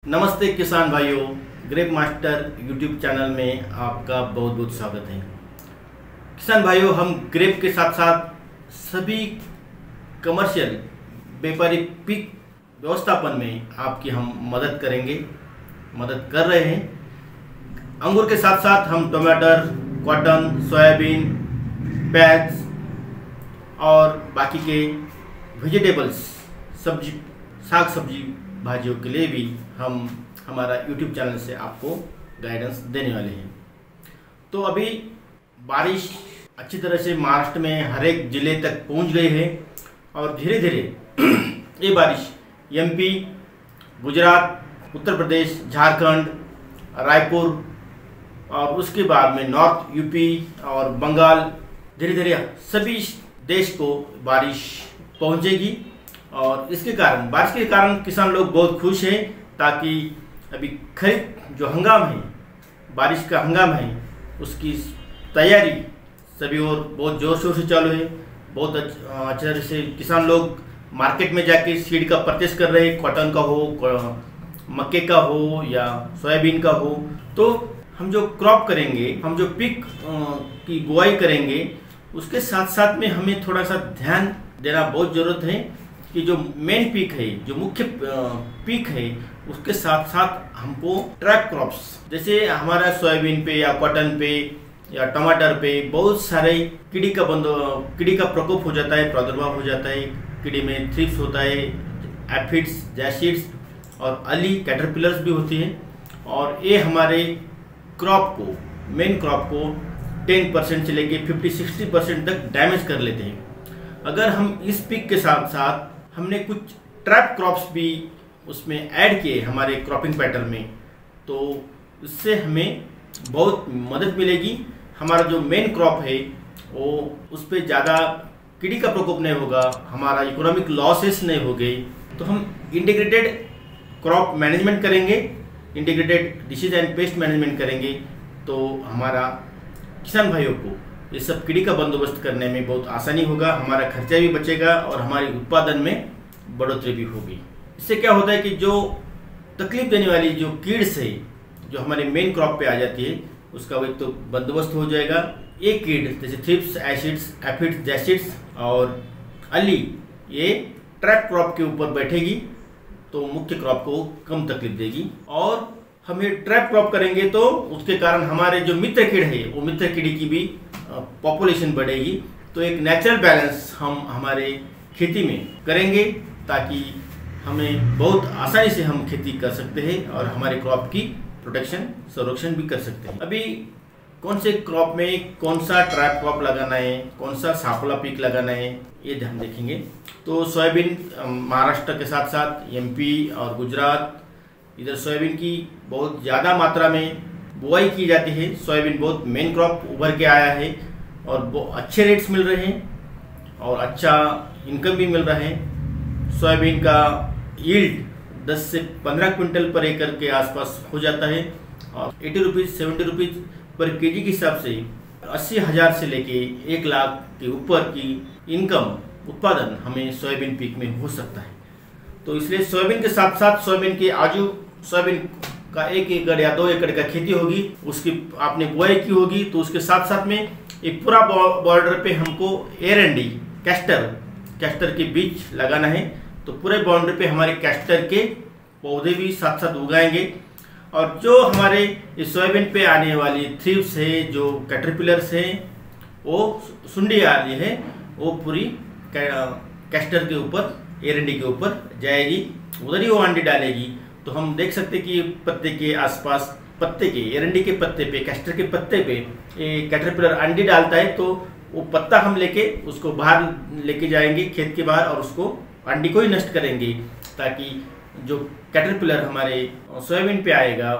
नमस्ते किसान भाइयों, ग्रेप मास्टर यूट्यूब चैनल में आपका बहुत बहुत स्वागत है। किसान भाइयों, हम ग्रेप के साथ साथ सभी कमर्शियल व्यापारिक पीक व्यवस्थापन में आपकी हम मदद कर रहे हैं। अंगूर के साथ साथ हम टमाटर, कॉटन, सोयाबीन, प्याज और बाकी के वेजिटेबल्स, सब्जी, साग सब्जी भाजियों के लिए भी हम हमारा YouTube चैनल से आपको गाइडेंस देने वाले हैं। तो अभी बारिश अच्छी तरह से महाराष्ट्र में हर एक ज़िले तक पहुंच गई है और धीरे धीरे ये बारिश MP, गुजरात, उत्तर प्रदेश, झारखंड, रायपुर और उसके बाद में नॉर्थ यूपी और बंगाल, धीरे धीरे सभी देश को बारिश पहुंचेगी। और इसके कारण, बारिश के कारण किसान लोग बहुत खुश हैं, ताकि अभी खरीफ जो हंगाम है, बारिश का हंगाम है, उसकी तैयारी सभी और बहुत जोर शोर से चालू है। बहुत अच्छे तरह से किसान लोग मार्केट में जाके सीड का परचेस कर रहे हैं, कॉटन का हो, मक्के का हो या सोयाबीन का हो। तो हम जो क्रॉप करेंगे, हम जो पीक की बुआई करेंगे, उसके साथ साथ में हमें थोड़ा सा ध्यान देना बहुत ज़रूरत है कि जो मेन पीक है, जो मुख्य पीक है, उसके साथ साथ हमको ट्रैप क्रॉप्स, जैसे हमारा सोयाबीन पे या कॉटन पे या टमाटर पे बहुत सारे कीड़ी का प्रकोप हो जाता है, प्रादुर्भाव हो जाता है। कीड़ी में थ्रिप्स होता है, एफिड्स, जैसिड्स और अली कैटरपिलर्स भी होती हैं। और ये हमारे क्रॉप को, मेन क्रॉप को 10% से लेके 50-60% तक डैमेज कर लेते हैं। अगर हम इस पीक के साथ साथ हमने कुछ ट्रैप क्रॉप्स भी उसमें ऐड किए हमारे क्रॉपिंग पैटर्न में, तो इससे हमें बहुत मदद मिलेगी। हमारा जो मेन क्रॉप है वो उस पर ज़्यादा कीड़ी का प्रकोप नहीं होगा, हमारा इकोनॉमिक लॉसेस नहीं होंगे। तो हम इंटीग्रेटेड क्रॉप मैनेजमेंट करेंगे, integrated disease and pest management करेंगे, तो हमारा किसान भाइयों को ये सब कीड़ी का बंदोबस्त करने में बहुत आसानी होगा, हमारा खर्चा भी बचेगा और हमारे उत्पादन में बढ़ोतरी भी होगी। इससे क्या होता है कि जो तकलीफ देने वाली जो कीड्स है, जो हमारे मेन क्रॉप पे आ जाती है, उसका वही तो बंदोबस्त हो जाएगा। एक कीड जैसे थ्रिप्स, एसिड्स, एफिड्स, जैसिड्स और अली, ये ट्रैप क्रॉप के ऊपर बैठेगी तो मुख्य क्रॉप को कम तकलीफ देगी। और हम ये ट्रैप क्रॉप करेंगे तो उसके कारण हमारे जो मित्र कीड़ है, वो मित्र कीड़ी की भी पॉपुलेशन बढ़ेगी। तो एक नेचुरल बैलेंस हम हमारे खेती में करेंगे, ताकि हमें बहुत आसानी से हम खेती कर सकते हैं और हमारे क्रॉप की प्रोटेक्शन, संरक्षण भी कर सकते हैं। अभी कौन से क्रॉप में कौन सा ट्रैप क्रॉप लगाना है, कौन सा साफला पीक लगाना है, ये ध्यान देखेंगे। तो सोयाबीन महाराष्ट्र के साथ साथ MP और गुजरात, इधर सोयाबीन की बहुत ज़्यादा मात्रा में बुआई की जाती है। सोयाबीन बहुत मेन क्रॉप उभर के आया है और बहुत अच्छे रेट्स मिल रहे हैं और अच्छा इनकम भी मिल रहा है। सोयाबीन का यील्ड 10 से 15 क्विंटल पर एकड़ के आसपास हो जाता है और 80 रुपीज़, 70 रुपीज़ पर केजी के हिसाब से 80,000 से लेके 1 लाख के ऊपर की इनकम, उत्पादन हमें सोयाबीन पीक में हो सकता है। तो इसलिए सोयाबीन के साथ साथ सोयाबीन के आजू, सोयाबीन का 1 एकड़ या 2 एकड़ का खेती होगी, उसकी आपने बुआई की होगी, तो उसके साथ साथ में एक पूरा बॉर्डर पे हमको R&D, कैस्टर के बीज लगाना है। तो पूरे बाउंड्री पे हमारे कैस्टर के पौधे भी साथ साथ उगाएंगे। और जो हमारे इस सोयाबीन पे आने वाली थ्रिप्स है, जो कैटरपिलर्स हैं, वो सुंडी आ रही है, वो पूरी कैस्टर के ऊपर, R&D के ऊपर जाएगी, उधर ही वो अंडे डालेगी। तो हम देख सकते हैं कि पत्ते के आसपास, पत्ते के, R&D के पत्ते पे, कैस्टर के पत्ते पे ये कैटरपिलर अंडे डालता है। तो वो पत्ता हम लेके उसको बाहर लेके जाएंगे खेत के बाहर और उसको अंडे को ही नष्ट करेंगे, ताकि जो कैटरपिलर हमारे सोयाबीन पे आएगा,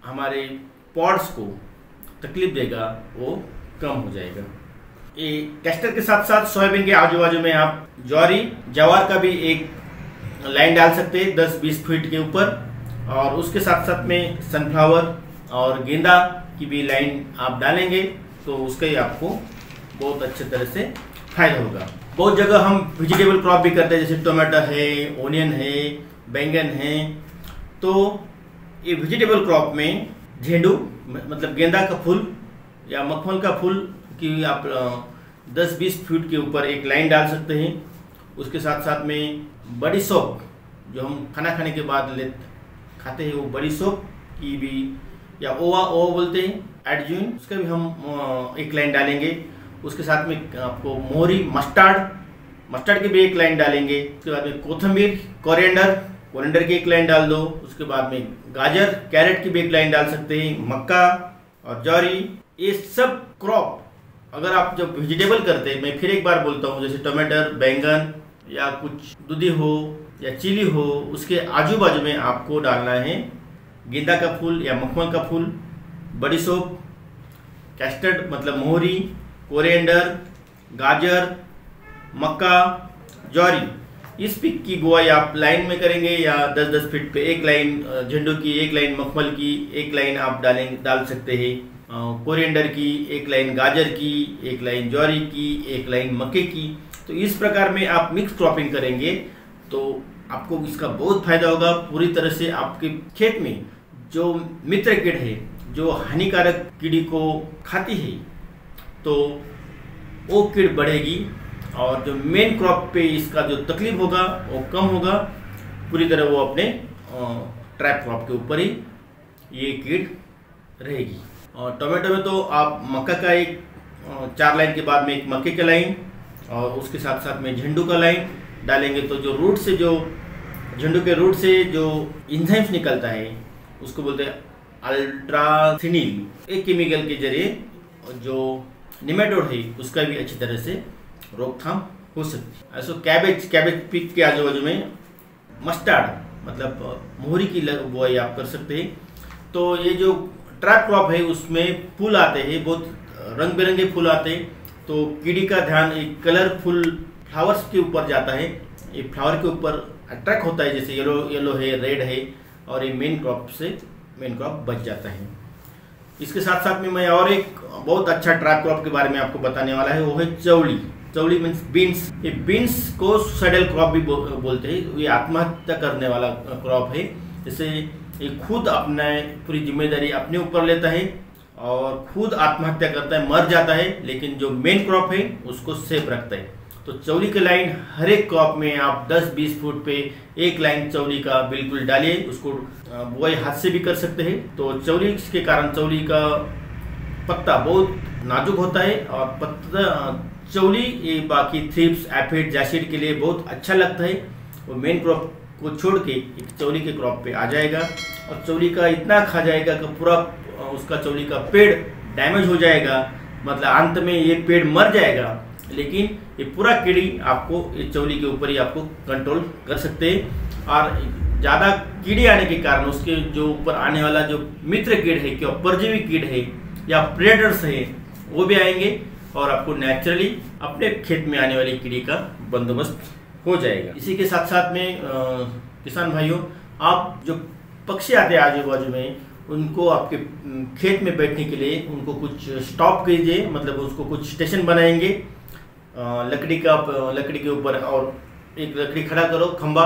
हमारे पॉड्स को तकलीफ देगा, वो कम हो जाएगा। ये कैस्टर के साथ साथ सोयाबीन के आजू बाजू में आप जवार का भी एक लाइन डाल सकते हैं 10-20 फीट के ऊपर। और उसके साथ साथ में सनफ्लावर और गेंदा की भी लाइन आप डालेंगे, तो उसका ही आपको बहुत अच्छे तरह से फायदा होगा। बहुत जगह हम वेजिटेबल क्रॉप भी करते हैं, जैसे टमाटर है, ओनियन है, बैंगन है। तो ये वेजिटेबल क्रॉप में झेंडू मतलब गेंदा का फूल या मखमल का फूल की आप 10-20 फीट के ऊपर एक लाइन डाल सकते हैं। उसके साथ साथ में बड़ी सौंफ जो हम खाना खाने के बाद खाते हैं, वो बड़ी सौंफ की भी या ओवा बोलते हैं एडजुइन, उसका भी हम एक लाइन डालेंगे। उसके साथ में आपको मोहरी मस्टर्ड की भी एक लाइन डालेंगे। उसके बाद में कोथिंबीर कोरिएंडर की एक लाइन डाल दो। उसके बाद में गाजर कैरेट की भी एक लाइन डाल सकते हैं, मक्का और जौरी। ये सब क्रॉप अगर आप जब वेजिटेबल करते हैं, मैं फिर एक बार बोलता हूँ, जैसे टमाटर बैंगन या कुछ दूधी हो या चिली हो, उसके आजू बाजू में आपको डालना है गेंदा का फूल या मखमल का फूल, बड़ी सौंफ, कैस्टर्ड मतलब मोहरी, कोरिएंडर, गाजर, मक्का, जौरी। इस पिक की बुआई आप लाइन में करेंगे या 10-10 फीट पे एक लाइन झंडू की, एक लाइन मखमल की, एक लाइन आप डाल सकते हैं कोरिएंडर की, एक लाइन गाजर की, एक लाइन जौरी की, एक लाइन मक्के की। तो इस प्रकार में आप मिक्स क्रॉपिंग करेंगे तो आपको इसका बहुत फायदा होगा। पूरी तरह से आपके खेत में जो मित्र कीट है, जो हानिकारक कीड़ी को खाती है, तो वो कीड़ बढ़ेगी और जो मेन क्रॉप पे इसका जो तकलीफ होगा वो कम होगा। पूरी तरह वो अपने ट्रैप क्रॉप के ऊपर ही ये कीड़ रहेगी। और टोमेटो में तो आप मक्का का एक 4 लाइन के बाद में एक मक्के का लाइन और उसके साथ साथ में झंडू का लाइन डालेंगे, तो जो रूट से जो झंडू के रूट से जो इंजाइम्स निकलता है उसको बोलते हैं अल्ट्रासिनिल, एक केमिकल के जरिए जो निमेटोड है उसका भी अच्छी तरह से रोकथाम हो सकती है। ऐसा कैबेज पिक के आजू बाजू में मस्टर्ड मतलब मोहरी की बुआई आप कर सकते हैं। तो ये जो ट्रैप क्रॉप है उसमें फूल आते हैं, बहुत रंग बिरंगे फूल आते हैं, तो कीड़ी का ध्यान एक कलरफुल फ्लावर्स के ऊपर जाता है। ये फ्लावर के ऊपर अट्रैक्ट होता है, जैसे येलो है, रेड है, और ये मेन क्रॉप बच जाता है। इसके साथ साथ में मैं और एक बहुत अच्छा ट्रैप क्रॉप के बारे में आपको बताने वाला है, वो है चौली मीन्स बीन्स। ये बीन्स को सुसाइडल क्रॉप भी बोलते हैं। ये आत्महत्या करने वाला क्रॉप है। जैसे ये खुद अपना पूरी जिम्मेदारी अपने ऊपर लेता है और खुद आत्महत्या करता है, मर जाता है, लेकिन जो मेन क्रॉप है उसको सेफ रखता है। तो चौली की लाइन हर एक क्रॉप में आप 10-20 फुट पे एक लाइन चौली का बिल्कुल डालिए। उसको बुआई हाथ से भी कर सकते हैं। तो चौली के कारण चौली का पत्ता बहुत नाजुक होता है और पत्ता चौली ये बाकी थ्रिप्स एफिड जैसिड के लिए बहुत अच्छा लगता है। वो मेन क्रॉप को छोड़ के एक चौली के क्रॉप पे आ जाएगा और चौली का इतना खा जाएगा कि पूरा उसका चौली का पेड़ डैमेज हो जाएगा, मतलब अंत में ये पेड़ मर जाएगा। लेकिन ये पूरा कीड़ी आपको ये चौली के ऊपर ही आपको कंट्रोल कर सकते हैं। और ज़्यादा कीड़े आने के कारण उसके जो ऊपर आने वाला जो मित्र कीड़ है, क्या परजीवी कीड़ है या प्रेडेटर्स है, वो भी आएंगे और आपको नेचुरली अपने खेत में आने वाली कीड़ी का बंदोबस्त हो जाएगा। इसी के साथ साथ में किसान भाइयों, आप जो पक्षी आते हैं आजू बाजू में, उनको आपके खेत में बैठने के लिए उनको कुछ स्टॉप कीजिए, मतलब उसको कुछ स्टेशन बनाएंगे लकड़ी के ऊपर, और एक लकड़ी खड़ा करो खंबा,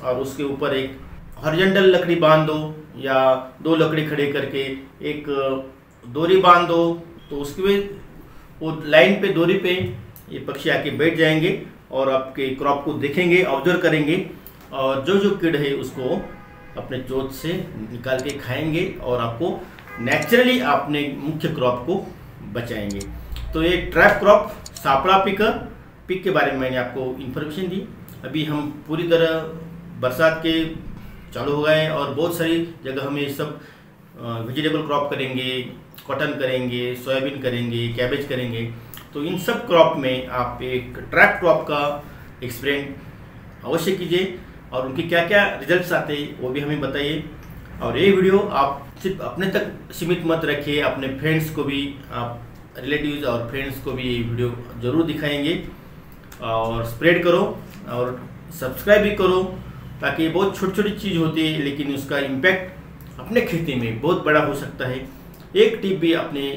और उसके ऊपर एक हॉरिजॉन्टल लकड़ी बांध दो या 2 लकड़ी खड़े करके एक डोरी बांध दो। तो उसके वो लाइन पे डोरी पे ये पक्षी आके बैठ जाएंगे और आपके क्रॉप को देखेंगे, ऑब्जर्व करेंगे, और जो कीड़ है उसको अपने चोंच से निकाल के खाएंगे और आपको नेचुरली अपने मुख्य क्रॉप को बचाएंगे। तो ये ट्रैप क्रॉप सापड़ा पिक के बारे में मैंने आपको इन्फॉर्मेशन दी। अभी हम पूरी तरह बरसात के चालू हो गए और बहुत सारी जगह हम ये सब वेजिटेबल क्रॉप करेंगे, कॉटन करेंगे, सोयाबीन करेंगे, कैबेज करेंगे। तो इन सब क्रॉप में आप एक ट्रैप क्रॉप का एक्सपेरिमेंट अवश्य कीजिए और उनके क्या क्या रिजल्ट्स आते हैं वो भी हमें बताइए। और ये वीडियो आप सिर्फ अपने तक सीमित मत रखिए, अपने फ्रेंड्स को भी, आप रिलेटिव्स और फ्रेंड्स को भी ये वीडियो ज़रूर दिखाएंगे और स्प्रेड करो और सब्सक्राइब भी करो, ताकि बहुत छोटी छोटी चीज़ होती है लेकिन उसका इम्पैक्ट अपने खेती में बहुत बड़ा हो सकता है। एक टिप भी अपने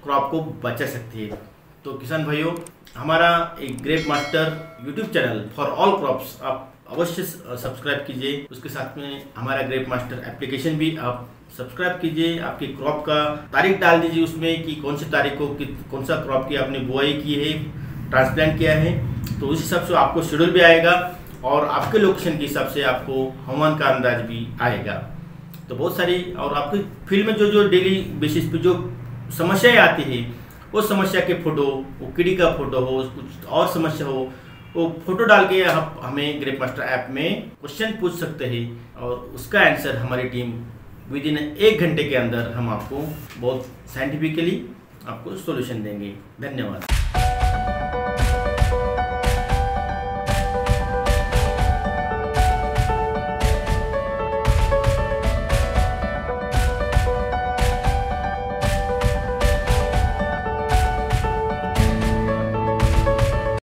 क्रॉप को बचा सकती है। तो किसान भाइयों, हमारा एक grep master YouTube channel for all crops आप अवश्य सब्सक्राइब कीजिए। उसके साथ में हमारा ग्रेप मास्टर एप्लीकेशन भी आप सब्सक्राइब कीजिए। आपकी क्रॉप का तारीख डाल दीजिए उसमें कि कौन सी तारीख को कौन सा क्रॉप की आपने बुआई की है, ट्रांसप्लांट किया है, तो उस हिसाब से आपको शेड्यूल भी आएगा और आपके लोकेशन के हिसाब से आपको हवामान का अंदाज भी आएगा। तो बहुत सारी और आपकी फील्ड में जो डेली बेसिस पे जो समस्याएं आती है, वो समस्या के फोटो, वो कीड़ी का फोटो हो, कुछ और समस्या हो, वो फोटो डाल के आप हमें ग्रेप मास्टर ऐप में क्वेश्चन पूछ सकते हैं और उसका आंसर हमारी टीम विद इन 1 घंटे के अंदर हम आपको बहुत साइंटिफिकली आपको सॉल्यूशन देंगे। धन्यवाद।